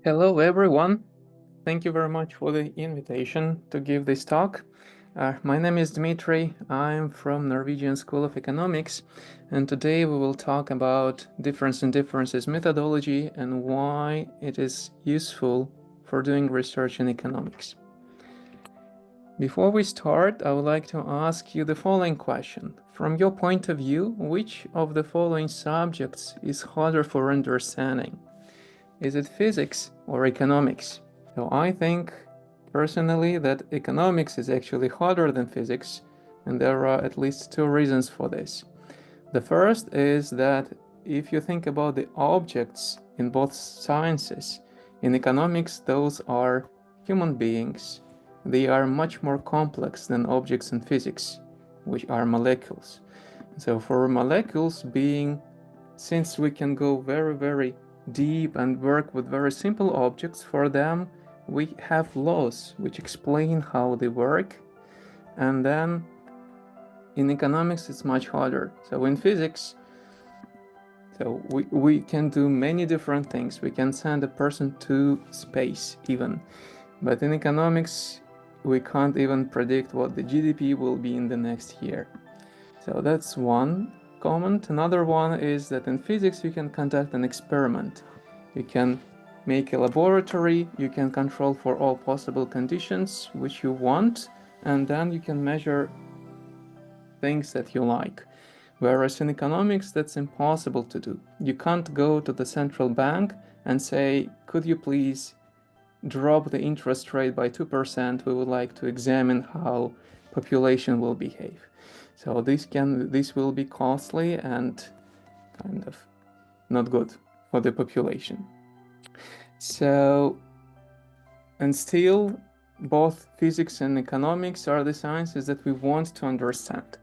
Hello, everyone. Thank you very much for the invitation to give this talk. My name is Dmitry. I'm from Norwegian School of Economics, and today we will talk about difference and differences methodology and why it is useful for doing research in economics. Before we start, I would like to ask you the following question. From your point of view, which of the following subjects is harder for understanding? Is it physics or economics? So I think personally that economics is actually harder than physics, and there are at least two reasons for this. The first is that if you think about the objects in both sciences, in economics those are human beings. They are much more complex than objects in physics, which are molecules. So for molecules since we can go very deep and work with very simple objects, for them we have laws which explain how they work, and then in economics it's much harder. So in physics, we can do many different things. We can send a person to space even, but in economics we can't even predict what the GDP will be in the next year. So that's one comment. Another one is that in physics you can conduct an experiment. You can make a laboratory, you can control for all possible conditions which you want, and then you can measure things that you like. Whereas in economics that's impossible to do. You can't go to the central bank and say, could you please drop the interest rate by 2%, we would like to examine how population will behave. So this will be costly and kind of not good for the population. So, and still, both physics and economics are the sciences that we want to understand.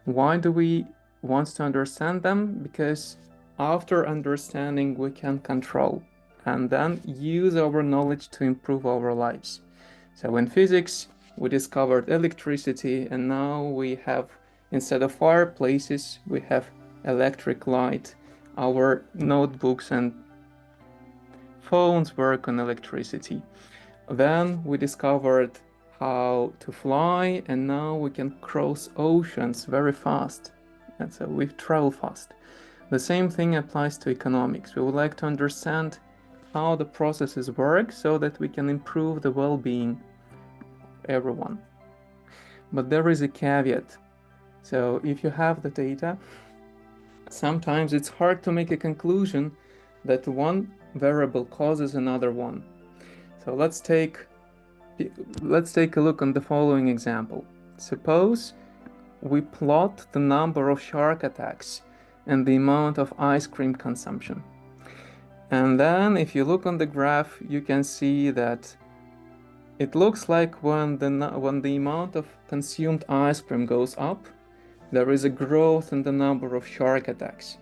Why do we want to understand them? Because after understanding, we can control and then use our knowledge to improve our lives. So in physics, we discovered electricity, and now we have, instead of fireplaces, we have electric light. Our notebooks and phones work on electricity. Then we discovered how to fly, and now we can cross oceans very fast. And so we travel fast. The same thing applies to economics. We would like to understand how the processes work so that we can improve the well-being of everyone. But there is a caveat. So if you have the data, sometimes it's hard to make a conclusion that one variable causes another one. So let's take a look on the following example. Suppose we plot the number of shark attacks and the amount of ice cream consumption. And then if you look on the graph, you can see that it looks like when the amount of consumed ice cream goes up, there is a growth in the number of shark attacks.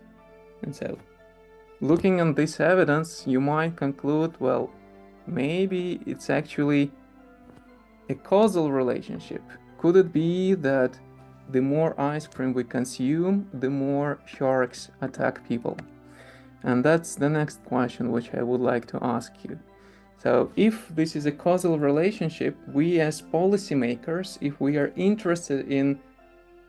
And so, looking at this evidence, you might conclude, well, maybe it's actually a causal relationship. Could it be that the more ice cream we consume, the more sharks attack people? And that's the next question which I would like to ask you. So if this is a causal relationship, we as policymakers, if we are interested in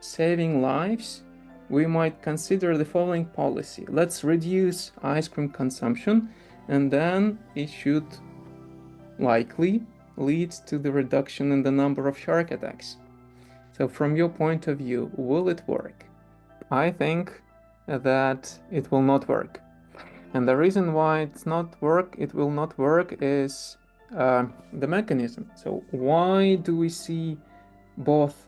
saving lives, we might consider the following policy. Let's reduce ice cream consumption, and then it should likely lead to the reduction in the number of shark attacks. So from your point of view, will it work? I think that it will not work. And the reason why it will not work is the mechanism. So why do we see both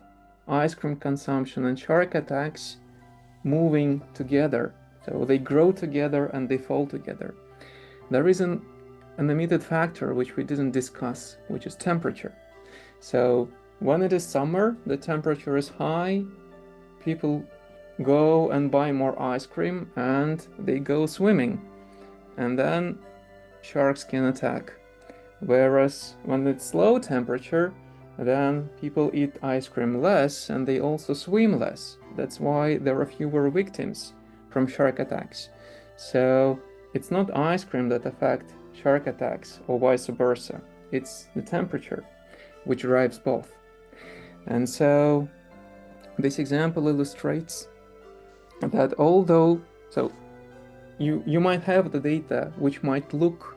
ice cream consumption and shark attacks moving together? So they grow together and they fall together. There is an immediate factor which we didn't discuss, which is temperature. So when it is summer, the temperature is high, people go and buy more ice cream and they go swimming, and then sharks can attack. Whereas when it's low temperature, then people eat ice cream less and they also swim less. That's why there are fewer victims from shark attacks. So it's not ice cream that affects shark attacks or vice versa. It's the temperature which drives both. And so this example illustrates that although, so you might have the data which might look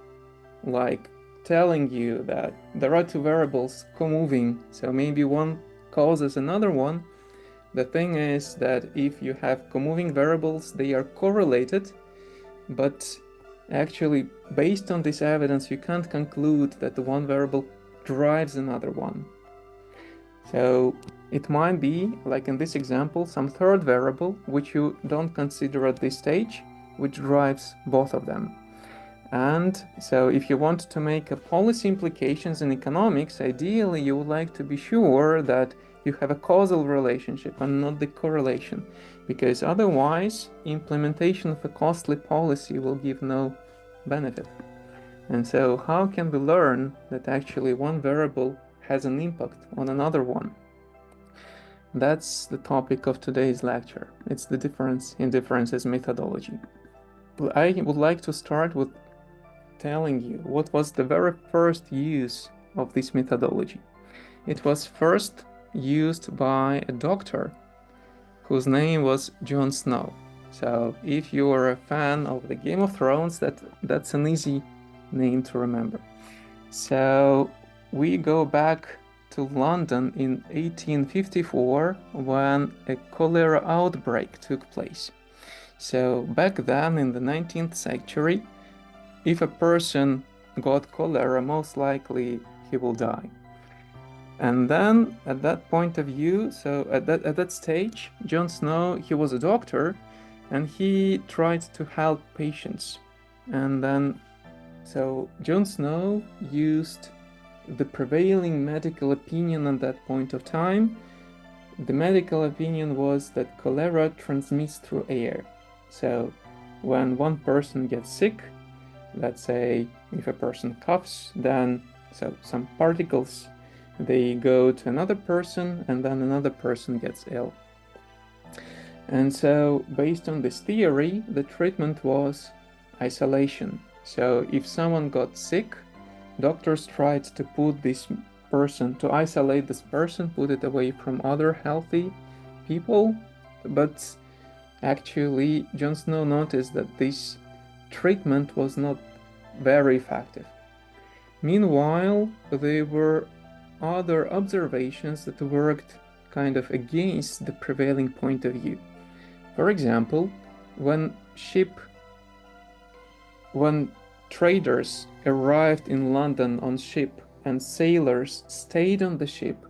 like telling you that there are two variables co-moving, so maybe one causes another one. The thing is that if you have co-moving variables, they are correlated, but actually based on this evidence you can't conclude that the one variable drives another one. So it might be, like in this example, some third variable which you don't consider at this stage, which drives both of them. And so if you want to make a policy implications in economics, ideally you would like to be sure that you have a causal relationship and not the correlation, because otherwise implementation of a costly policy will give no benefit. And so how can we learn that actually one variable has an impact on another one? That's the topic of today's lecture. It's the difference in differences methodology. I would like to start with telling you what was the very first use of this methodology. It was first used by a doctor whose name was Jon Snow. So if you are a fan of the Game of Thrones, that's an easy name to remember. So we go back to London in 1854 when a cholera outbreak took place. So back then in the 19th century, if a person got cholera, most likely he will die. And then at that point of view, so at that stage, Jon Snow, he was a doctor and he tried to help patients. And then, so Jon Snow used the prevailing medical opinion at that point of time. The medical opinion was that cholera transmits through air. So when one person gets sick, let's say if a person coughs, then so some particles, they go to another person and then another person gets ill. And so based on this theory, the treatment was isolation. So if someone got sick, doctors tried to put this person, to isolate this person, put it away from other healthy people. But actually, Jon Snow noticed that this treatment was not very effective. Meanwhile, there were other observations that worked kind of against the prevailing point of view. For example, when traders arrived in London on ship and sailors stayed on the ship,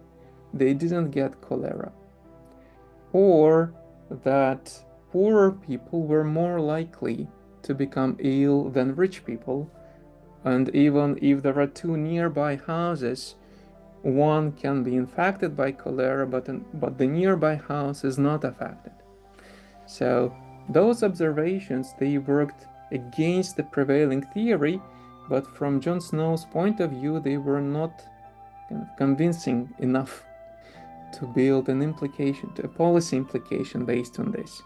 they didn't get cholera. Or that poorer people were more likely to become ill than rich people, and even if there are two nearby houses, one can be infected by cholera, but the nearby house is not affected. So those observations, they worked against the prevailing theory, but from Jon Snow's point of view, they were not kind of convincing enough to build an implication, a policy implication based on this.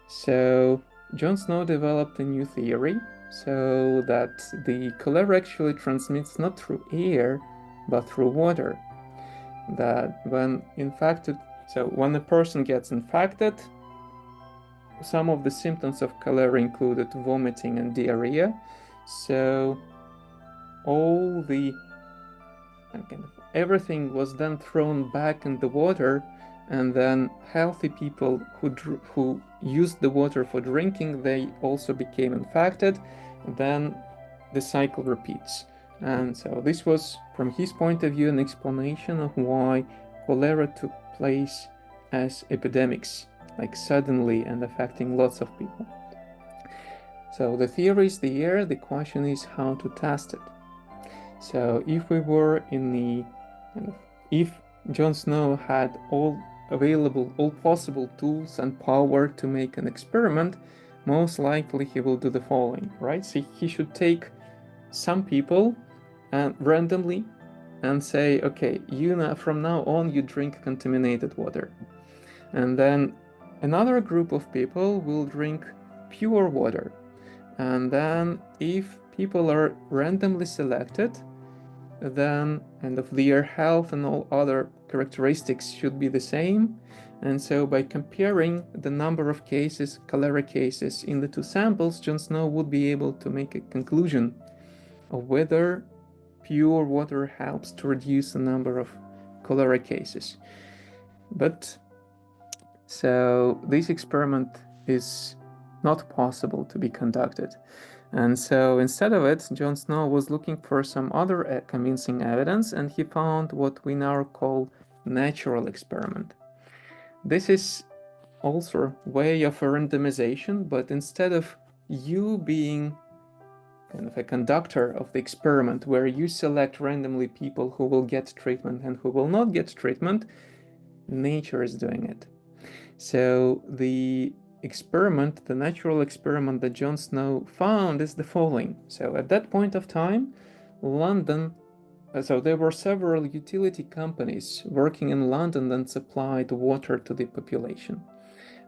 So Jon Snow developed a new theory, so that the cholera actually transmits not through air, but through water. That when a person gets infected, some of the symptoms of cholera included vomiting and diarrhea. So everything was then thrown back in the water, and then healthy people who used the water for drinking, they also became infected. Then the cycle repeats. And so this was, from his point of view, an explanation of why cholera took place as epidemics, like suddenly and affecting lots of people. So the theory is there, the question is how to test it. So if we were if Jon Snow had all possible tools and power to make an experiment, most likely he will do the following, right? So he should take some people randomly and say, okay, from now on you drink contaminated water. And then another group of people will drink pure water. And then if people are randomly selected, then and of their health and all other characteristics should be the same. And so by comparing the number of cases, cholera cases in the two samples, Jon Snow would be able to make a conclusion of whether pure water helps to reduce the number of cholera cases. But so this experiment is not possible to be conducted. And so instead of it, Jon Snow was looking for some other convincing evidence, and he found what we now call natural experiment. This is also a way of a randomization, but instead of you being kind of a conductor of the experiment where you select randomly people who will get treatment and who will not get treatment, nature is doing it. So the experiment, the natural experiment that Jon Snow found is the following. So at that point of time, London, so there were several utility companies working in London that supplied water to the population.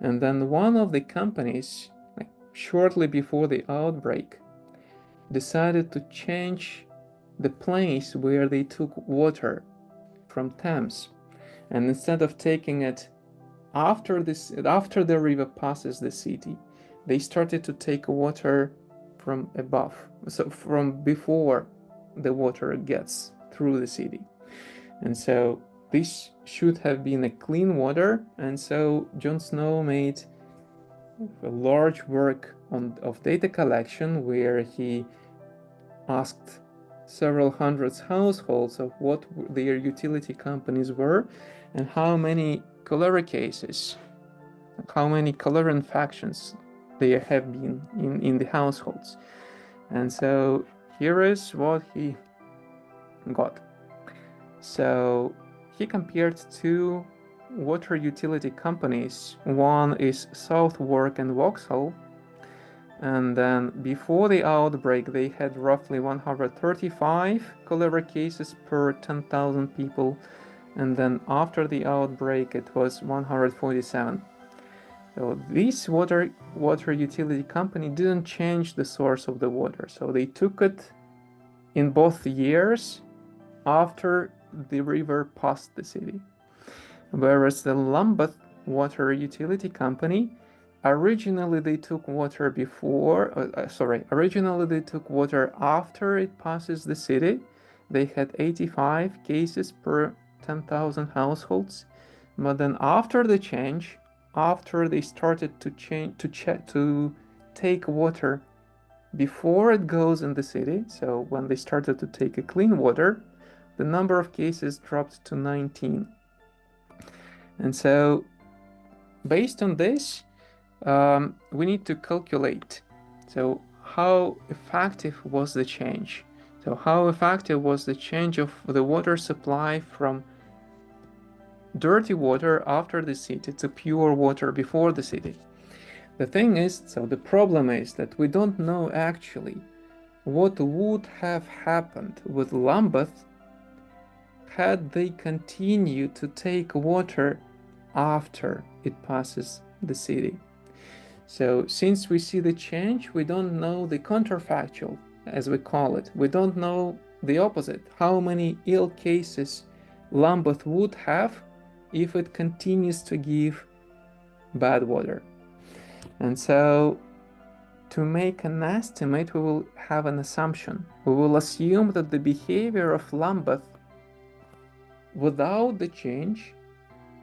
And then one of the companies, like shortly before the outbreak, decided to change the place where they took water from Thames. And instead of taking it after the river passes the city, they started to take water from above, so from before the water gets through the city. And so this should have been a clean water, and so Jon Snow made a large work of data collection where he asked several hundreds households of what their utility companies were and how many cholera cases, how many cholera infections there have been in the households. And so here is what he got. So he compared two water utility companies. One is Southwark and Vauxhall. And then before the outbreak, they had roughly 135 cholera cases per 10,000 people. And then after the outbreak, it was 147. So this water utility company didn't change the source of the water. So they took it in both years after the river passed the city. Whereas the Lambeth water utility company, originally they took water after it passes the city. They had 85 cases per 10,000 households. But then after the change, after they started to take water before it goes in the city, so when they started to take a clean water, the number of cases dropped to 19. And so based on this, we need to calculate, so how effective was the change? So how effective was the change of the water supply from dirty water after the city to pure water before the city? The thing is, so the problem is that we don't know actually what would have happened with Lambeth had they continued to take water after it passes the city. So since we see the change, we don't know the counterfactual, as we call it. We don't know the opposite, how many ill cases Lambeth would have if it continues to give bad water. And so to make an estimate, we will have an assumption. We will assume that the behavior of Lambeth without the change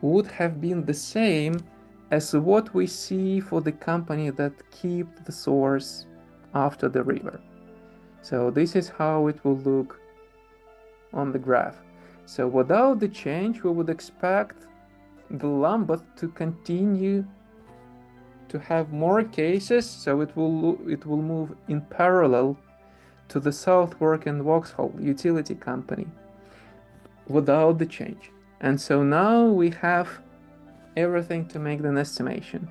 would have been the same as what we see for the company that kept the source after the river. So this is how it will look on the graph. So without the change, we would expect the Lambeth to continue to have more cases, so it will move in parallel to the Southwark and Vauxhall utility company without the change. And so now we have everything to make an estimation.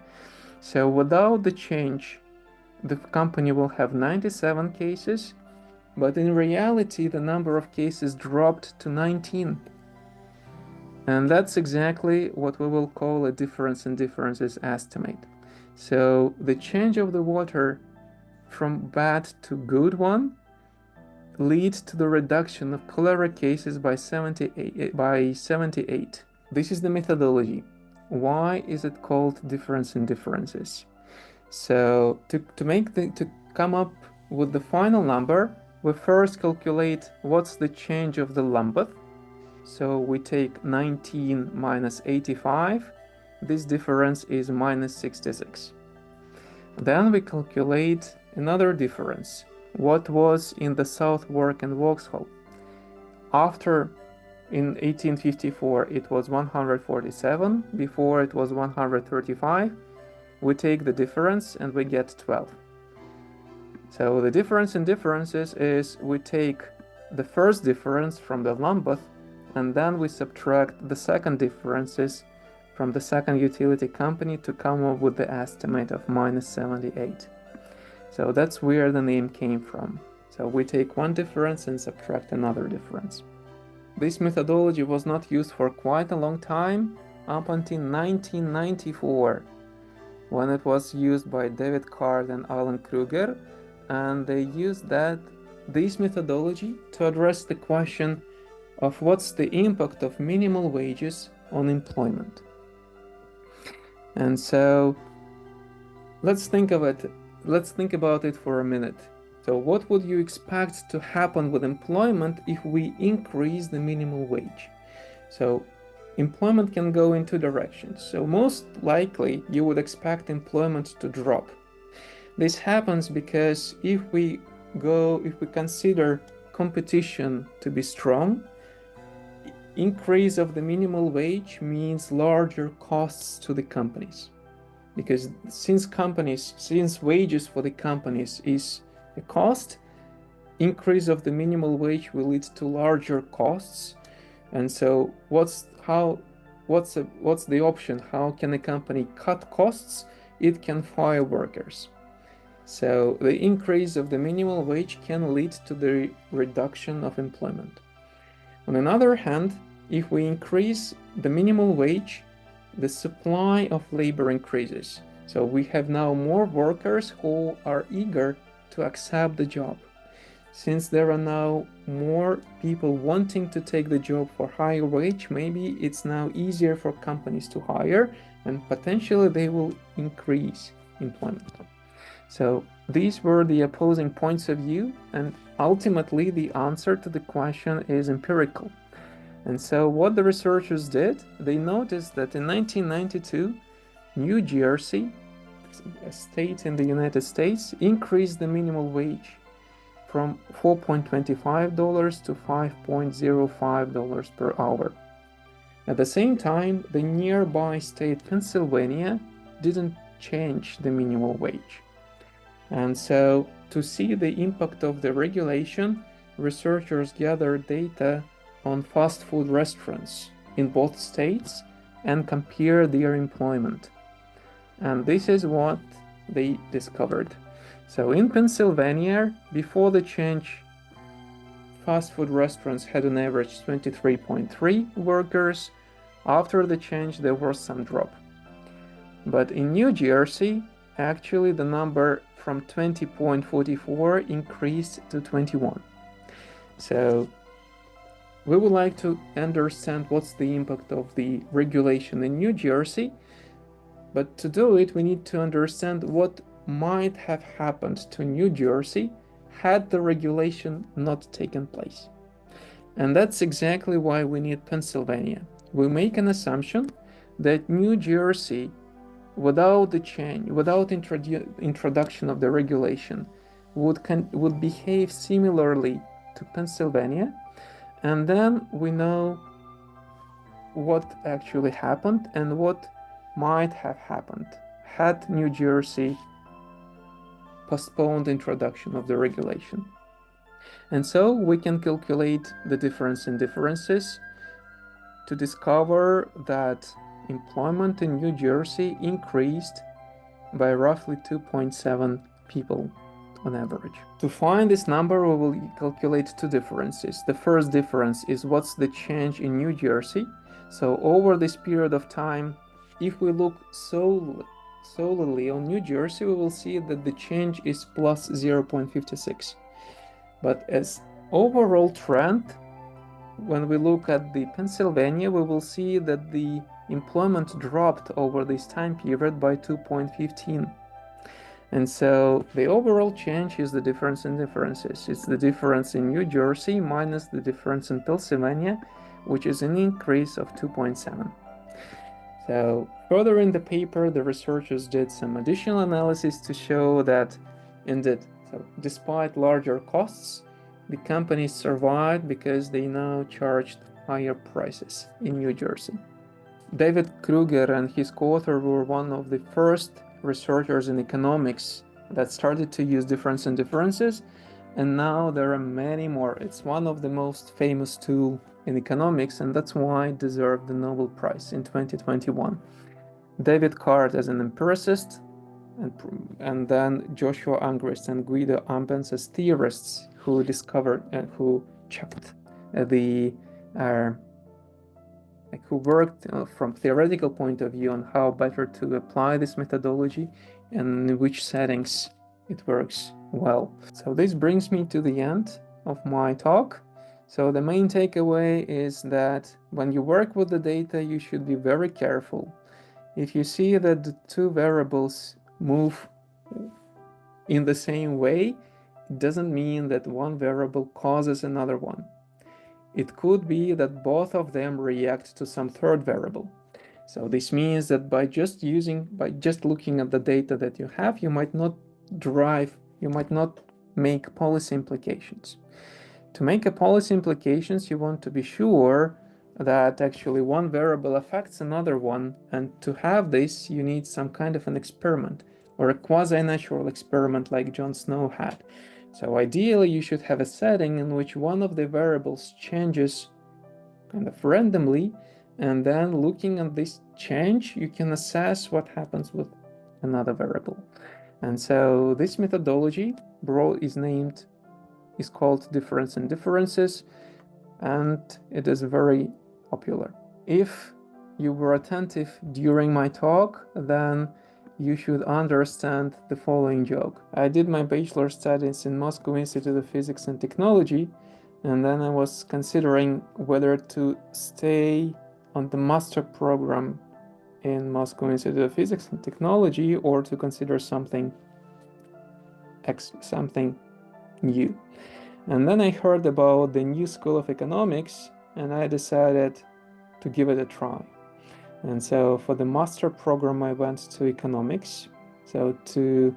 So without the change, the company will have 97 cases, but in reality the number of cases dropped to 19. And that's exactly what we will call a difference in differences estimate. So the change of the water from bad to good one lead to the reduction of cholera cases by 78. This is the methodology. Why is it called difference in differences? So to come up with the final number, we first calculate what's the change of the Lambeth. So we take 19 minus 85. This difference is minus 66. Then we calculate another difference. What was in the Southwark and Vauxhall? After, in 1854, it was 147. Before, it was 135. We take the difference and we get 12. So the difference in differences is we take the first difference from the Lambeth, and then we subtract the second differences from the second utility company to come up with the estimate of minus 78. So that's where the name came from. So we take one difference and subtract another difference. This methodology was not used for quite a long time, up until 1994, when it was used by David Card and Alan Kruger, and they used this methodology to address the question of what's the impact of minimal wages on employment. And so let's think about it for a minute. So what would you expect to happen with employment if we increase the minimum wage? So employment can go in two directions. So most likely you would expect employment to drop. This happens because if we consider competition to be strong, increase of the minimum wage means larger costs to the companies. Because since wages for the companies is a cost, increase of the minimum wage will lead to larger costs. And so what's the option? How can a company cut costs? It can fire workers. So the increase of the minimum wage can lead to the reduction of employment. On the other hand, if we increase the minimum wage, the supply of labor increases. So we have now more workers who are eager to accept the job. Since there are now more people wanting to take the job for higher wage, maybe it's now easier for companies to hire, and potentially they will increase employment. So these were the opposing points of view, and ultimately the answer to the question is empirical. And so what the researchers did, they noticed that in 1992, New Jersey, a state in the United States, increased the minimum wage from $4.25 to $5.05 per hour. At the same time, the nearby state Pennsylvania didn't change the minimum wage. And so to see the impact of the regulation, researchers gathered data on fast food restaurants in both states and compared their employment. And this is what they discovered. So in Pennsylvania, before the change, fast food restaurants had on average 23.3 workers. After the change, there was some drop. But in New Jersey, actually the number from 20.44 increased to 21. So we would like to understand what's the impact of the regulation in New Jersey, but to do it, we need to understand what might have happened to New Jersey had the regulation not taken place. And that's exactly why we need Pennsylvania. We make an assumption that New Jersey, without the change, without introduction of the regulation, would behave similarly to Pennsylvania. And then we know what actually happened and what might have happened had New Jersey postponed introduction of the regulation. And so we can calculate the difference in differences to discover that employment in New Jersey increased by roughly 2.7 people on average. To find this number, we will calculate two differences. The first difference is what's the change in New Jersey. So over this period of time, if we look solely on New Jersey, we will see that the change is plus 0.56. But as overall trend, when we look at the Pennsylvania, we will see that the employment dropped over this time period by 2.15. And so the overall change is the difference in differences. It's the difference in New Jersey minus the difference in Pennsylvania, which is an increase of 2.7. So further in the paper, the researchers did some additional analysis to show that indeed, so despite larger costs, the companies survived because they now charged higher prices in New Jersey. David Kruger and his co-author were one of the first researchers in economics that started to use difference and differences, and now there are many more. It's one of the most famous tools in economics, and that's why it deserved the Nobel Prize in 2021. David Card as an empiricist, and then Joshua Angrist and Guido Ampens as theorists who discovered and who checked who worked from theoretical point of view on how better to apply this methodology and in which settings it works well. So this brings me to the end of my talk. So the main takeaway is that when you work with the data, you should be very careful. If you see that the two variables move in the same way, it doesn't mean that one variable causes another one. It could be that both of them react to some third variable. So this means that by just looking at the data that you have, you might not make policy implications. To make a policy implications, you want to be sure that actually one variable affects another one, and to have this, you need some kind of an experiment or a quasi-natural experiment like John Snow had. So ideally, you should have a setting in which one of the variables changes kind of randomly, and then looking at this change, you can assess what happens with another variable. And so this methodology is called difference and differences, and it is very popular. If you were attentive during my talk, then you should understand the following joke. I did my bachelor studies in Moscow Institute of Physics and Technology, and then I was considering whether to stay on the master program in Moscow Institute of Physics and Technology or to consider something new. And then I heard about the new School of Economics, and I decided to give it a try. And so for the master program, I went to economics, so to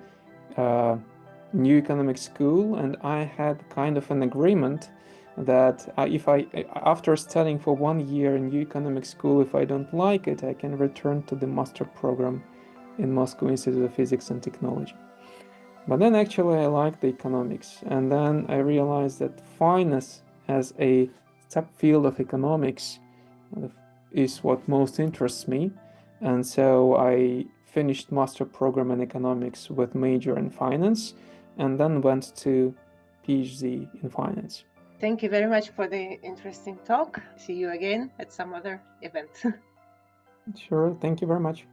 new economic school, and I had kind of an agreement that after studying for 1 year in new economic school, if I don't like it, I can return to the master program in Moscow Institute of Physics and Technology. But then actually I liked the economics, and then I realized that finance as a subfield of economics is what most interests me, and so I finished master program in economics with major in finance, and then went to PhD in finance. Thank you very much for the interesting talk. See you again at some other event. Sure, thank you very much.